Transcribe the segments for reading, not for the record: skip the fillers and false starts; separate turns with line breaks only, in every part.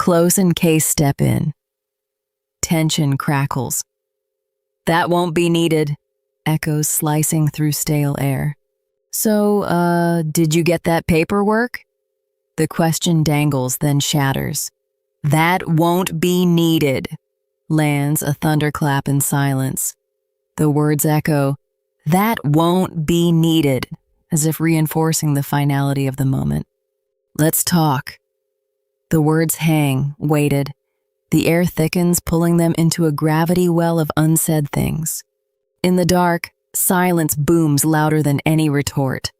Close and Case step in. Tension crackles. That won't be needed, echoes slicing through stale air. So, did you get that paperwork? The question dangles, then shatters. That won't be needed, lands a thunderclap in silence. The words echo, that won't be needed, as if reinforcing the finality of the moment. Let's talk. The words hang, weighted. The air thickens, pulling them into a gravity well of unsaid things. In the dark, silence booms louder than any retort.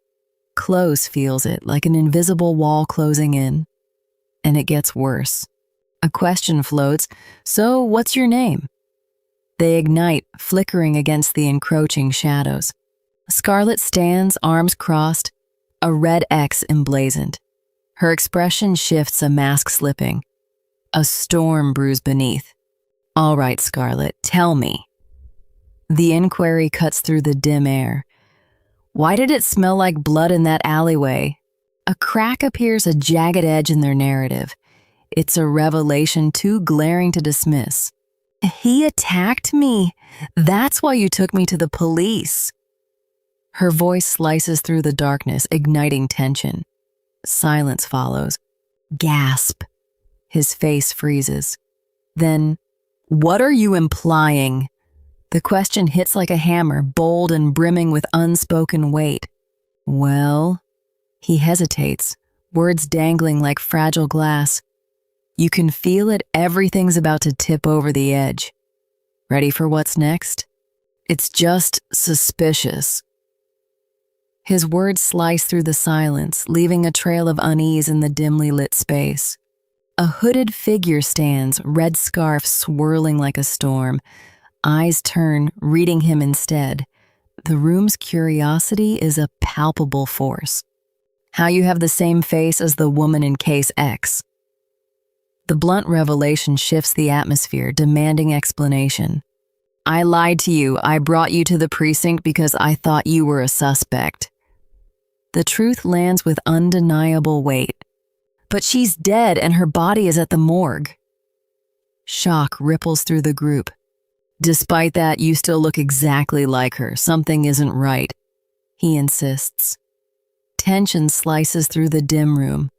Close feels it, like an invisible wall closing in. And it gets worse. A question floats, so what's your name? They ignite, flickering against the encroaching shadows. Scarlet stands, arms crossed, a red X emblazoned. Her expression shifts, a mask slipping. A storm brews beneath. All right, Scarlet, tell me. The inquiry cuts through the dim air. Why did it smell like blood in that alleyway? A crack appears, a jagged edge in their narrative. It's a revelation too glaring to dismiss. He attacked me. That's why you took me to the police. Her voice slices through the darkness, igniting tension. Silence follows. Gasp. His face freezes. Then, what are you implying? The question hits like a hammer, bold and brimming with unspoken weight. Well, he hesitates, words dangling like fragile glass. You can feel it, everything's about to tip over the edge. Ready for what's next? It's just suspicious. His words slice through the silence, leaving a trail of unease in the dimly lit space. A hooded figure stands, red scarf swirling like a storm. Eyes turn, reading him instead. The room's curiosity is a palpable force. How you have the same face as the woman in Case X. The blunt revelation shifts the atmosphere, demanding explanation. I lied to you. I brought you to the precinct because I thought you were a suspect. The truth lands with undeniable weight. But she's dead and her body is at the morgue. Shock ripples through the group. Despite that, you still look exactly like her. Something isn't right, he insists. Tension slices through the dim room.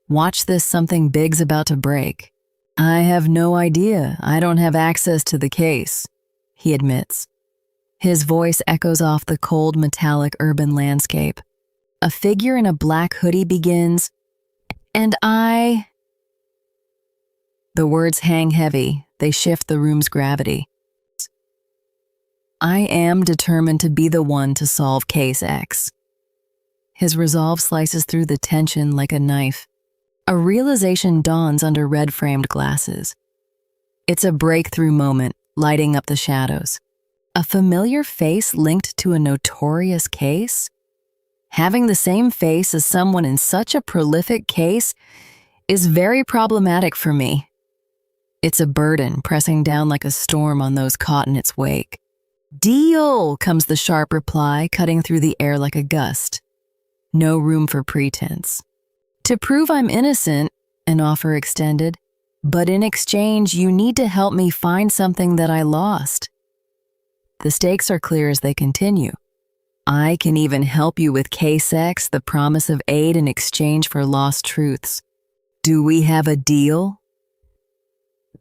Watch this, something big's about to break. I have no idea. I don't have access to the case, he admits. His voice echoes off the cold, metallic urban landscape. A figure in a black hoodie begins, and I... The words hang heavy. They shift the room's gravity. I am determined to be the one to solve Case X. His resolve slices through the tension like a knife. A realization dawns under red-framed glasses. It's a breakthrough moment, lighting up the shadows. A familiar face linked to a notorious case? Having the same face as someone in such a prolific case is very problematic for me. It's a burden pressing down like a storm on those caught in its wake. Deal, comes the sharp reply, cutting through the air like a gust. No room for pretense. To prove I'm innocent, an offer extended, but in exchange, you need to help me find something that I lost. The stakes are clear as they continue. I can even help you with Case X, the promise of aid in exchange for lost truths. Do we have a deal?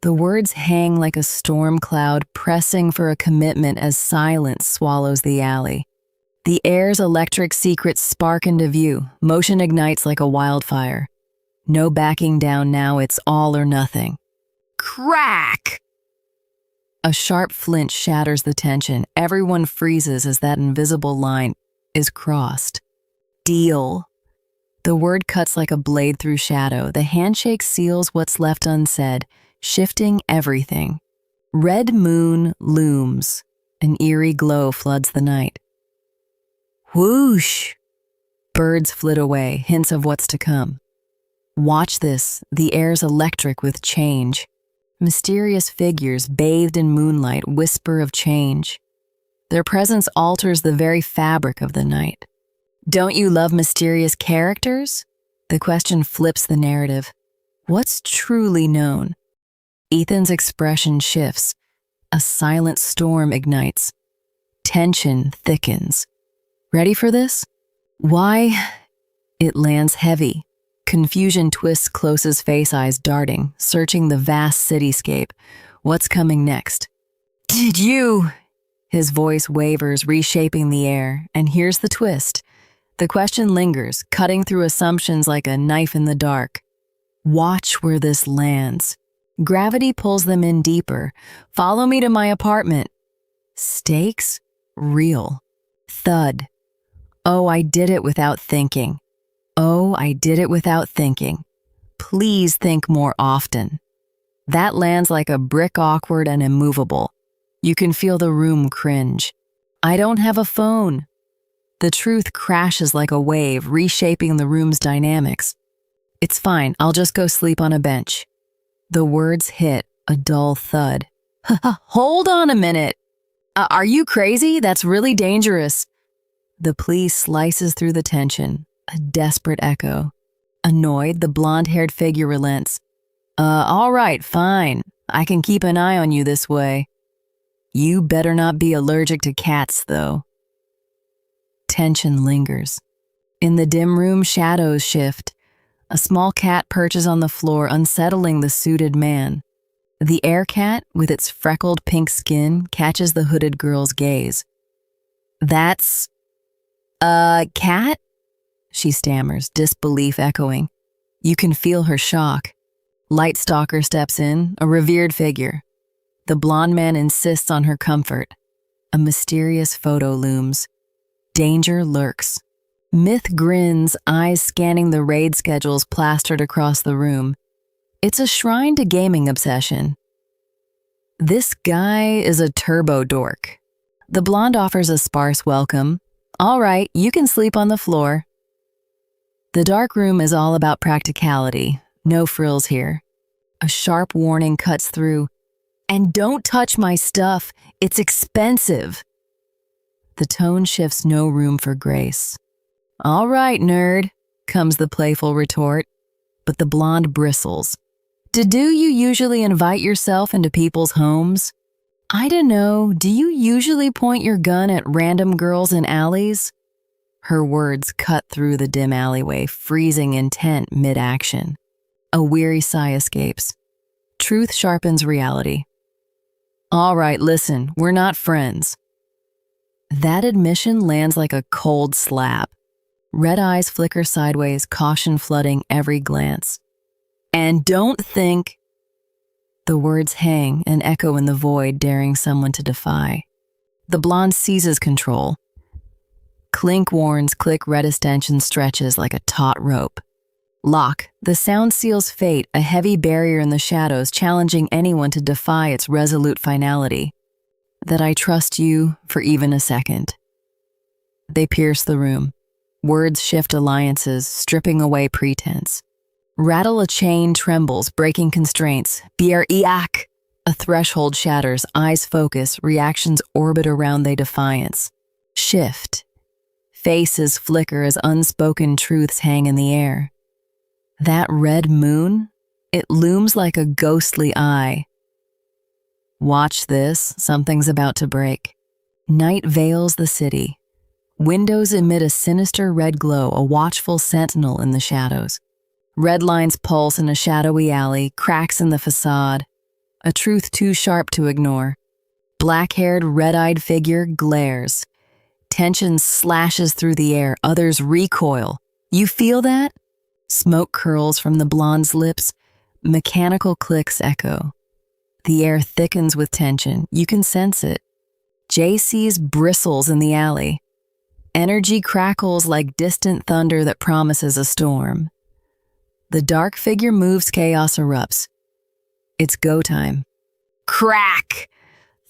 The words hang like a storm cloud, pressing for a commitment as silence swallows the alley. The air's electric secrets spark into view. Motion ignites like a wildfire. No backing down now, it's all or nothing. Crack! A sharp flinch shatters the tension. Everyone freezes as that invisible line is crossed. Deal. The word cuts like a blade through shadow. The handshake seals what's left unsaid, shifting everything. Red moon looms. An eerie glow floods the night. Whoosh! Birds flit away, hints of what's to come. Watch this. The air's electric with change. Mysterious figures bathed in moonlight whisper of change. Their presence alters the very fabric of the night. Don't you love mysterious characters? The question flips the narrative. What's truly known? Ethan's expression shifts. A silent storm ignites. Tension thickens. Ready for this? Why? It lands heavy. Confusion twists Close's face, eyes darting, searching the vast cityscape. What's coming next? Did you? His voice wavers, reshaping the air, and here's the twist. The question lingers, cutting through assumptions like a knife in the dark. Watch where this lands. Gravity pulls them in deeper. Follow me to my apartment. Stakes? Real. Thud. Oh, I did it without thinking. Oh, I did it without thinking. Please think more often. That lands like a brick, awkward and immovable. You can feel the room cringe. I don't have a phone. The truth crashes like a wave, reshaping the room's dynamics. It's fine, I'll just go sleep on a bench. The words hit, a dull thud. Hold on a minute. Are you crazy? That's really dangerous. The plea slices through the tension, a desperate echo. Annoyed, the blonde-haired figure relents. All right, fine. I can keep an eye on you this way. You better not be allergic to cats, though. Tension lingers. In the dim room, shadows shift. A small cat perches on the floor, unsettling the suited man. The air cat, with its freckled pink skin, catches the hooded girl's gaze. That's a cat? She stammers, disbelief echoing. You can feel her shock. Light Stalker steps in, a revered figure. The blonde man insists on her comfort. A mysterious photo looms. Danger lurks. Myth grins, eyes scanning the raid schedules plastered across the room. It's a shrine to gaming obsession. This guy is a turbo dork. The blonde offers a sparse welcome. All right, you can sleep on the floor. The dark room is all about practicality. No frills here. A sharp warning cuts through. And don't touch my stuff. It's expensive. The tone shifts, no room for grace. All right, nerd, comes the playful retort, but the blonde bristles. Do you usually invite yourself into people's homes? I don't know, do you usually point your gun at random girls in alleys? Her words cut through the dim alleyway, freezing intent mid-action. A weary sigh escapes. Truth sharpens reality. All right, listen, we're not friends. That admission lands like a cold slap. Red eyes flicker sideways, caution flooding every glance. And don't think. The words hang and echo in the void, daring someone to defy. The blonde seizes control. Clink warns, click, red extension stretches like a taut rope. Lock, the sound seals fate, a heavy barrier in the shadows, challenging anyone to defy its resolute finality. That I trust you for even a second. They pierce the room. Words shift alliances, stripping away pretense. Rattle a chain trembles, breaking constraints. Bier-iak! A threshold shatters, eyes focus, reactions orbit around they defiance. Shift. Faces flicker as unspoken truths hang in the air. That red moon? It looms like a ghostly eye. Watch this, something's about to break. Night veils the city. Windows emit a sinister red glow, a watchful sentinel in the shadows. Red lines pulse in a shadowy alley, cracks in the facade. A truth too sharp to ignore. Black-haired, red-eyed figure glares. Tension slashes through the air, others recoil. You feel that? Smoke curls from the blonde's lips. Mechanical clicks echo. The air thickens with tension. You can sense it. JC's bristles in the alley. Energy crackles like distant thunder that promises a storm. The dark figure moves, chaos erupts. It's go time. Crack!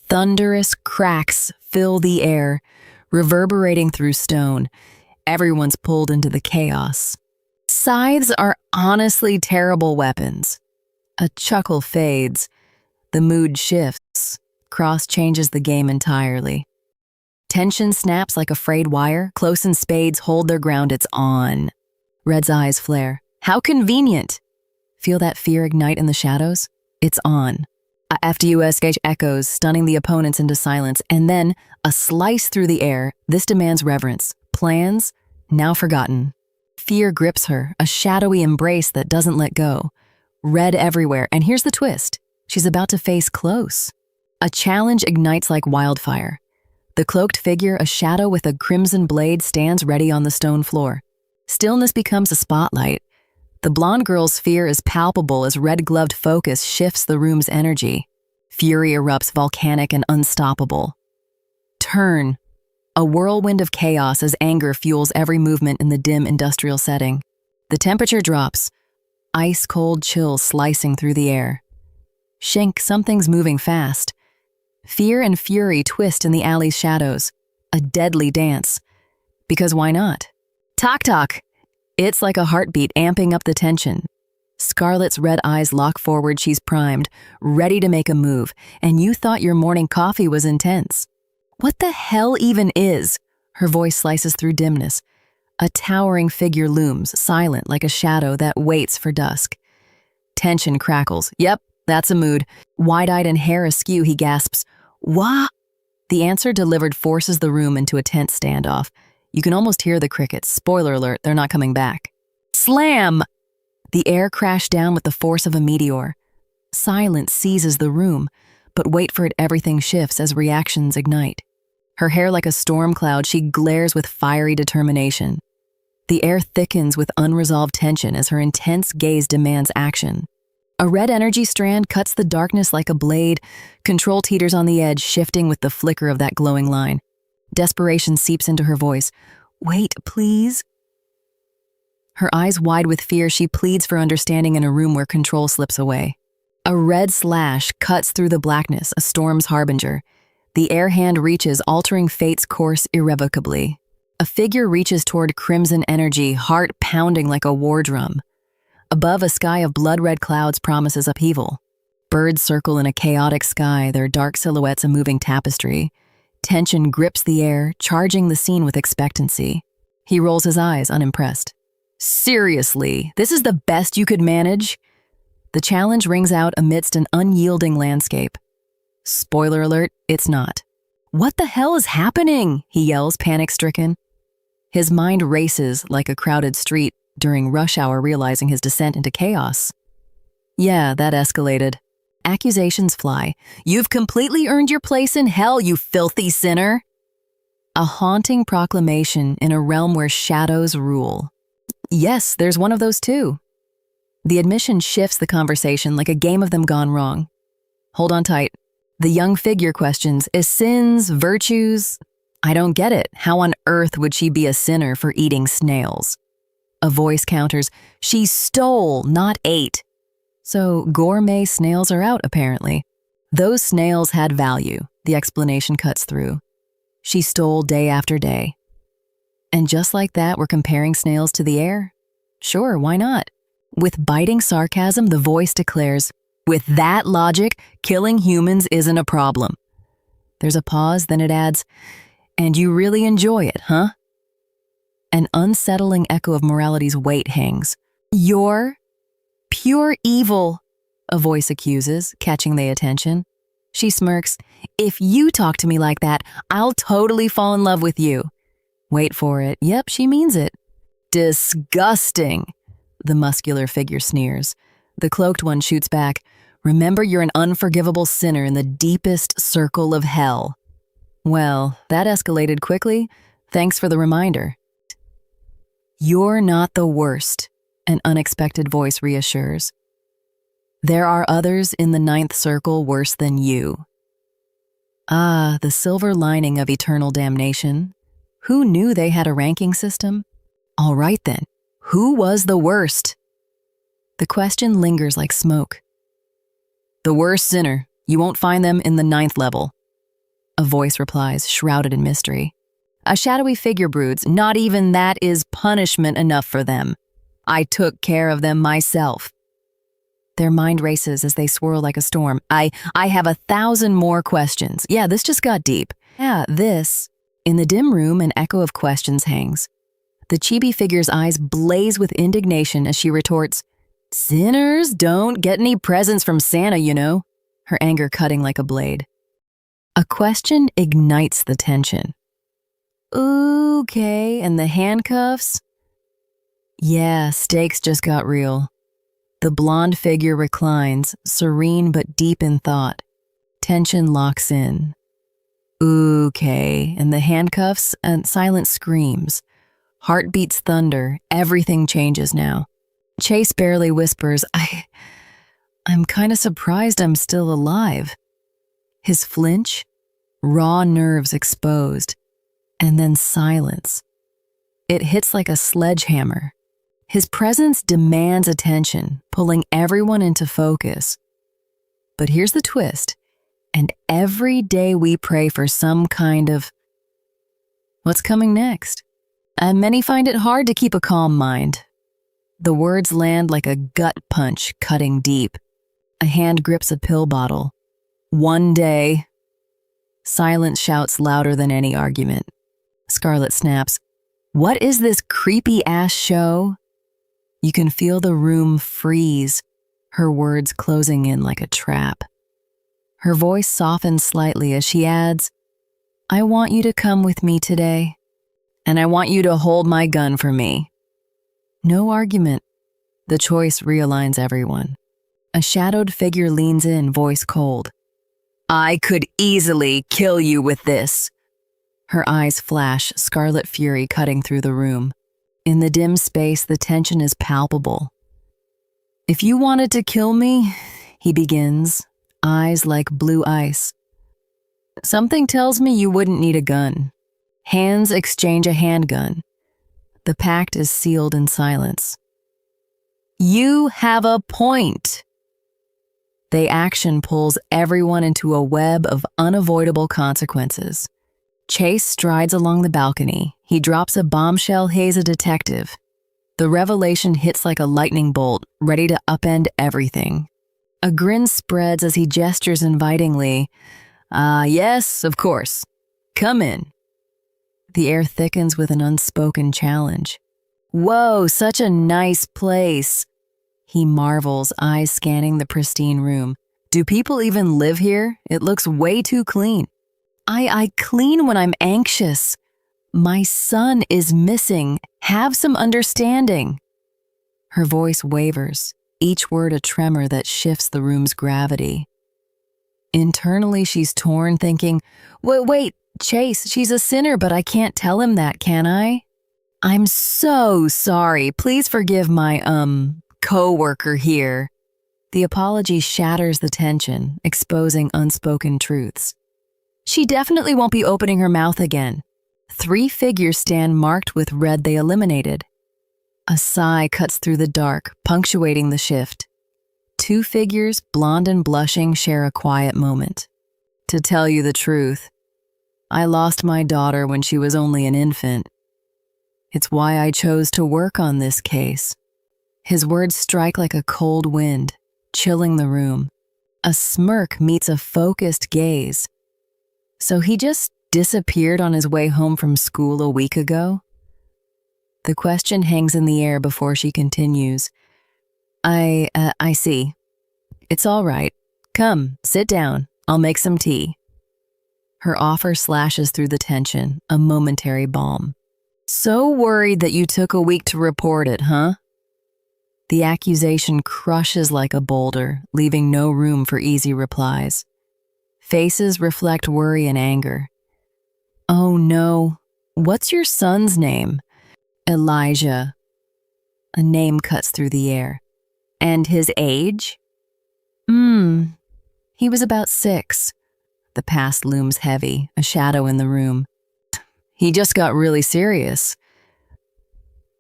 Thunderous cracks fill the air, reverberating through stone. Everyone's pulled into the chaos. Scythes are honestly terrible weapons. A chuckle fades. The mood shifts. Cross changes the game entirely. Tension snaps like a frayed wire. Close and Spades hold their ground. It's on. Red's eyes flare. How convenient. Feel that fear ignite in the shadows? It's on. A FDUSH echoes, stunning the opponents into silence, and then a slice through the air. This demands reverence. Plans, now forgotten. Fear grips her, a shadowy embrace that doesn't let go. Red everywhere, and here's the twist. She's about to face close. A challenge ignites like wildfire. The cloaked figure, a shadow with a crimson blade, stands ready on the stone floor. Stillness becomes a spotlight. The blonde girl's fear is palpable as red-gloved focus shifts the room's energy. Fury erupts, volcanic and unstoppable. Turn. A whirlwind of chaos as anger fuels every movement in the dim industrial setting. The temperature drops, ice-cold chills slicing through the air. Shink, something's moving fast. Fear and fury twist in the alley's shadows. A deadly dance. Because why not? Talk. It's like a heartbeat amping up the tension. Scarlet's red eyes lock forward. She's primed, ready to make a move, and you thought your morning coffee was intense. What the hell even is? Her voice slices through dimness. A towering figure looms, silent like a shadow that waits for dusk. Tension crackles. Yep, that's a mood. Wide-eyed and hair askew, he gasps, "Wah!" The answer delivered forces the room into a tense standoff. You can almost hear the crickets. Spoiler alert, they're not coming back. Slam! The air crashed down with the force of a meteor. Silence seizes the room, but wait for it, everything shifts as reactions ignite. Her hair like a storm cloud, she glares with fiery determination. The air thickens with unresolved tension as her intense gaze demands action. A red energy strand cuts the darkness like a blade, control teeters on the edge, shifting with the flicker of that glowing line. Desperation seeps into her voice. Wait, please. Her eyes wide with fear, she pleads for understanding in a room where control slips away. A red slash cuts through the blackness, a storm's harbinger. The air hand reaches, altering fate's course irrevocably. A figure reaches toward crimson energy, heart pounding like a war drum. Above, a sky of blood-red clouds promises upheaval. Birds circle in a chaotic sky, their dark silhouettes a moving tapestry. Tension grips the air, charging the scene with expectancy. He rolls his eyes, unimpressed. Seriously, this is the best you could manage? The challenge rings out amidst an unyielding landscape. Spoiler alert, it's not. What the hell is happening? He yells, panic-stricken. His mind races like a crowded street during rush hour, realizing his descent into chaos. Yeah, that escalated. Accusations fly. You've completely earned your place in hell, you filthy sinner. A haunting proclamation in a realm where shadows rule. Yes, there's one of those too. The admission shifts the conversation like a game of them gone wrong. Hold on tight. The young figure questions, is sins, virtues? I don't get it. How on earth would she be a sinner for eating snails? A voice counters, she stole, not ate. So gourmet snails are out, apparently. Those snails had value, the explanation cuts through. She stole day after day. And just like that, we're comparing snails to the air? Sure, why not? With biting sarcasm, the voice declares, with that logic, killing humans isn't a problem. There's a pause, then it adds, and you really enjoy it, huh? An unsettling echo of morality's weight hangs. You're pure evil, a voice accuses, catching the attention. She smirks. If you talk to me like that, I'll totally fall in love with you. Wait for it. Yep, she means it. Disgusting, the muscular figure sneers. The cloaked one shoots back. Remember, you're an unforgivable sinner in the deepest circle of hell. Well, that escalated quickly. Thanks for the reminder. You're not the worst, an unexpected voice reassures. There are others in the ninth circle worse than you. Ah, the silver lining of eternal damnation. Who knew they had a ranking system? All right then, who was the worst? The question lingers like smoke. The worst sinner. You won't find them in the ninth level. A voice replies, shrouded in mystery. A shadowy figure broods, not even that is punishment enough for them. I took care of them myself. Their mind races as they swirl like a storm. I have 1,000 more questions. Yeah, this just got deep. Yeah, this. In the dim room, an echo of questions hangs. The chibi figure's eyes blaze with indignation as she retorts, Sinners don't get any presents from Santa, you know, her anger cutting like a blade. A question ignites the tension. Okay, and the handcuffs? Yeah, stakes just got real. The blonde figure reclines, serene but deep in thought. Tension locks in. Okay, and the handcuffs and silent screams. Heart beats thunder, everything changes now. Chase barely whispers, I'm kinda surprised I'm still alive. His flinch, raw nerves exposed, and then silence. It hits like a sledgehammer. His presence demands attention, pulling everyone into focus. But here's the twist. And every day we pray for some kind of... What's coming next? And many find it hard to keep a calm mind. The words land like a gut punch, cutting deep. A hand grips a pill bottle. One day. Silence shouts louder than any argument. Scarlet snaps, "What is this creepy-ass show?" You can feel the room freeze, her words closing in like a trap. Her voice softens slightly as she adds, "I want you to come with me today, and I want you to hold my gun for me." No argument. The choice realigns everyone. A shadowed figure leans in, voice cold. "I could easily kill you with this." Her eyes flash, scarlet fury cutting through the room. In the dim space, the tension is palpable. "If you wanted to kill me," he begins, eyes like blue ice. "Something tells me you wouldn't need a gun." Hands exchange a handgun. The pact is sealed in silence. "You have a point." The action pulls everyone into a web of unavoidable consequences. Chase strides along the balcony. He drops a bombshell, "Hayes a detective." The revelation hits like a lightning bolt, ready to upend everything. A grin spreads as he gestures invitingly. Yes, of course. Come in." The air thickens with an unspoken challenge. "Whoa, such a nice place." He marvels, eyes scanning the pristine room. "Do people even live here? It looks way too clean." I clean when I'm anxious. My son is missing. Have some understanding." Her voice wavers, each word a tremor that shifts the room's gravity. Internally, she's torn, thinking, Wait, Chase, she's a sinner, but I can't tell him that, can I? I'm so sorry. Please forgive my, co-worker here." The apology shatters the tension, exposing unspoken truths. She definitely won't be opening her mouth again. 3 figures stand marked with red they eliminated. A sigh cuts through the dark, punctuating the shift. 2 figures, blonde and blushing, share a quiet moment. "To tell you the truth, I lost my daughter when she was only an infant. It's why I chose to work on this case." His words strike like a cold wind, chilling the room. A smirk meets a focused gaze. "So he just disappeared on his way home from school a week ago?" The question hangs in the air before she continues. I see. It's all right. Come, sit down. I'll make some tea." Her offer slashes through the tension, a momentary balm. "So worried that you took a week to report it, huh?" The accusation crushes like a boulder, leaving no room for easy replies. Faces reflect worry and anger. "Oh no. What's your son's name?" "Elijah." A name cuts through the air. "And his age?" He was about 6. The past looms heavy, a shadow in the room. "He just got really serious."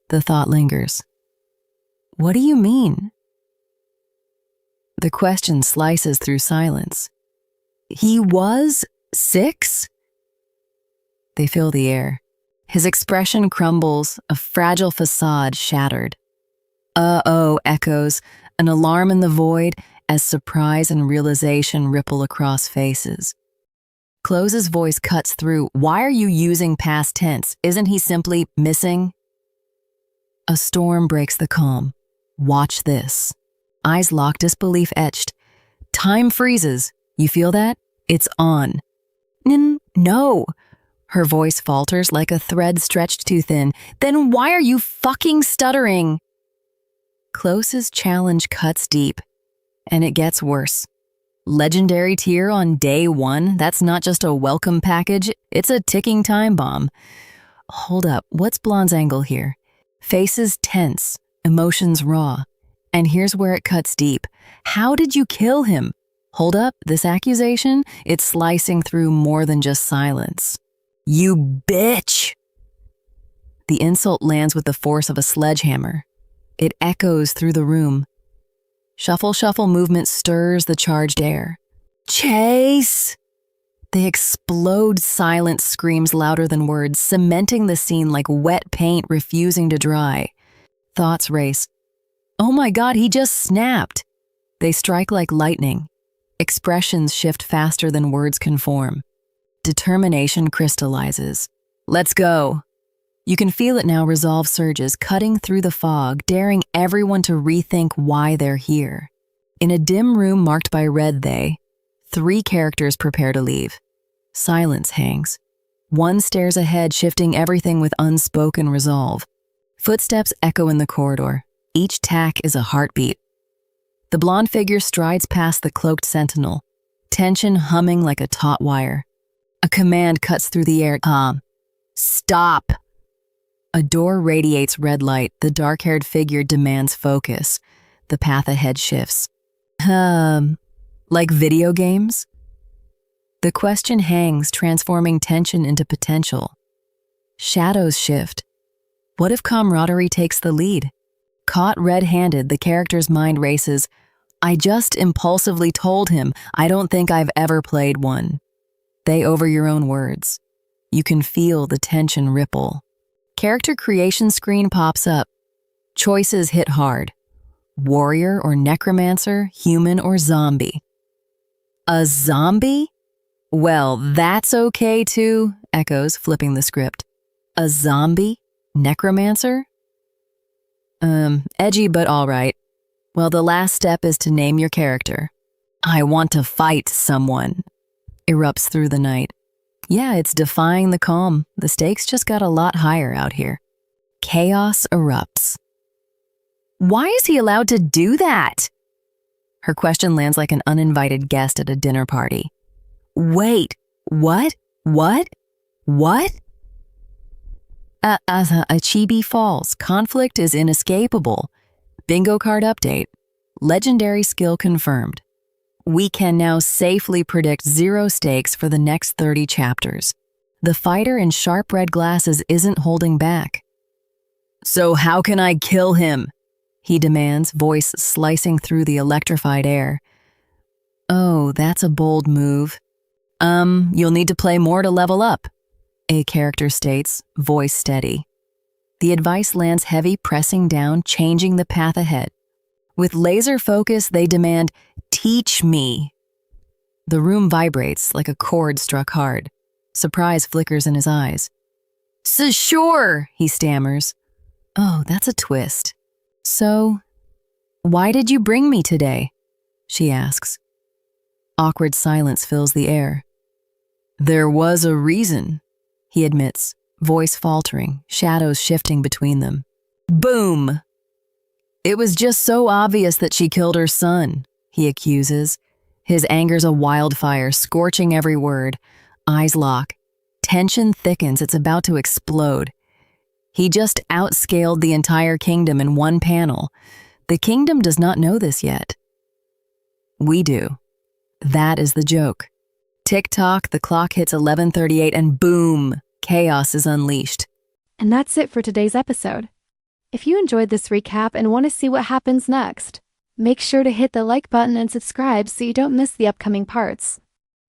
The thought lingers. "What do you mean?" The question slices through silence. "He was 6? They fill the air. His expression crumbles, a fragile facade shattered. "Uh-oh," echoes, an alarm in the void as surprise and realization ripple across faces. Close's voice cuts through. "Why are you using past tense? Isn't he simply missing?" A storm breaks the calm. Watch this. Eyes locked, disbelief etched. Time freezes. You feel that? It's on. No. Her voice falters like a thread stretched too thin. Then why are you fucking stuttering? Close's challenge cuts deep, and it gets worse. Legendary tier on day 1, that's not just a welcome package, it's a ticking time bomb. Hold up, what's Blonde's angle here? Faces tense, emotions raw. And here's where it cuts deep. How did you kill him? Hold up, this accusation, it's slicing through more than just silence. You bitch! The insult lands with the force of a sledgehammer. It echoes through the room. Shuffle, shuffle movement stirs the charged air. Chase! They explode, silence screams louder than words, cementing the scene like wet paint refusing to dry. Thoughts race. Oh my God, he just snapped! They strike like lightning. Expressions shift faster than words can form. Determination crystallizes. Let's go! You can feel it now, resolve surges, cutting through the fog, daring everyone to rethink why they're here. In a dim room marked by red, 3 characters prepare to leave. Silence hangs. One stares ahead, shifting everything with unspoken resolve. Footsteps echo in the corridor. Each tack is a heartbeat. The blonde figure strides past the cloaked sentinel, tension humming like a taut wire. A command cuts through the air. Stop! A door radiates red light. The dark-haired figure demands focus. The path ahead shifts. Like video games? The question hangs, transforming tension into potential. Shadows shift. What if camaraderie takes the lead? Caught red-handed, the character's mind races. I just impulsively told him, I don't think I've ever played one. They over your own words. You can feel the tension ripple. Character creation screen pops up. Choices hit hard. Warrior or necromancer, human or zombie. A zombie? Well, that's okay too, echoes, flipping the script. A zombie? Necromancer? Edgy but all right. Well, the last step is to name your character. I want to fight someone. Erupts through the night. Yeah, it's defying the calm. The stakes just got a lot higher out here. Chaos erupts. Why is he allowed to do that? Her question lands like an uninvited guest at a dinner party. Wait, what? What? What? A chibi falls. Conflict is inescapable. Bingo card update. Legendary skill confirmed. We can now safely predict 0 stakes for the next 30 chapters. The fighter in sharp red glasses isn't holding back. So how can I kill him? He demands, voice slicing through the electrified air. Oh, that's a bold move. You'll need to play more to level up, a character states, voice steady. The advice lands heavy, pressing down, changing the path ahead. With laser focus, they demand, teach me. The room vibrates like a chord struck hard. Surprise flickers in his eyes. Sure, he stammers. Oh, that's a twist. So, why did you bring me today? She asks. Awkward silence fills the air. There was a reason, he admits, voice faltering, shadows shifting between them. Boom! It was just so obvious that she killed her son, he accuses. His anger's a wildfire, scorching every word. Eyes lock. Tension thickens, it's about to explode. He just outscaled the entire kingdom in one panel. The kingdom does not know this yet. We do. That is the joke. Tick-tock, the clock hits 11:38 and boom, chaos is unleashed.
And that's it for today's episode. If you enjoyed this recap and want to see what happens next, make sure to hit the like button and subscribe so you don't miss the upcoming parts.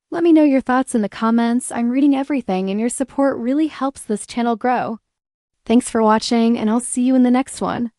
Let me know your thoughts in the comments. I'm reading everything and your support really helps this channel grow. Thanks for watching and I'll see you in the next one.